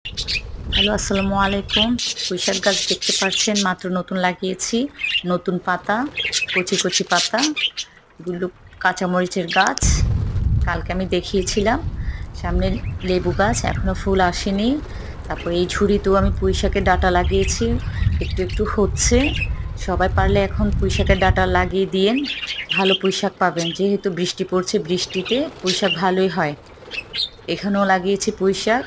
Hello, আসসালামু আলাইকুম। পুঁইশাক গাছ দেখতে পাচ্ছেন মাত্র নতুন লাগিয়েছি। নতুন পাতা, কচি, কচি পাতা। এগুলো কাঁচামরিচের গাছ। কালকে আমি দেখিয়েছিলাম। সামনে লেবু গাছ, এখনো ফুল আসেনি। তারপরে এই ঝুড়িতেও আমি পুঁইশাকের ডাঁটা লাগিয়েছি। একটু, একটু হচ্ছে। সবাই পারলে এখন পুঁইশাকের ডাঁটা লাগিয়ে দিয়েন। ভালো পুঁইশাক পাবেন। যেহেতু বৃষ্টি পড়ছে, বৃষ্টিতে পুঁইশাক ভালোই হয়। এখানেও লাগিয়েছি পুঁইশাক।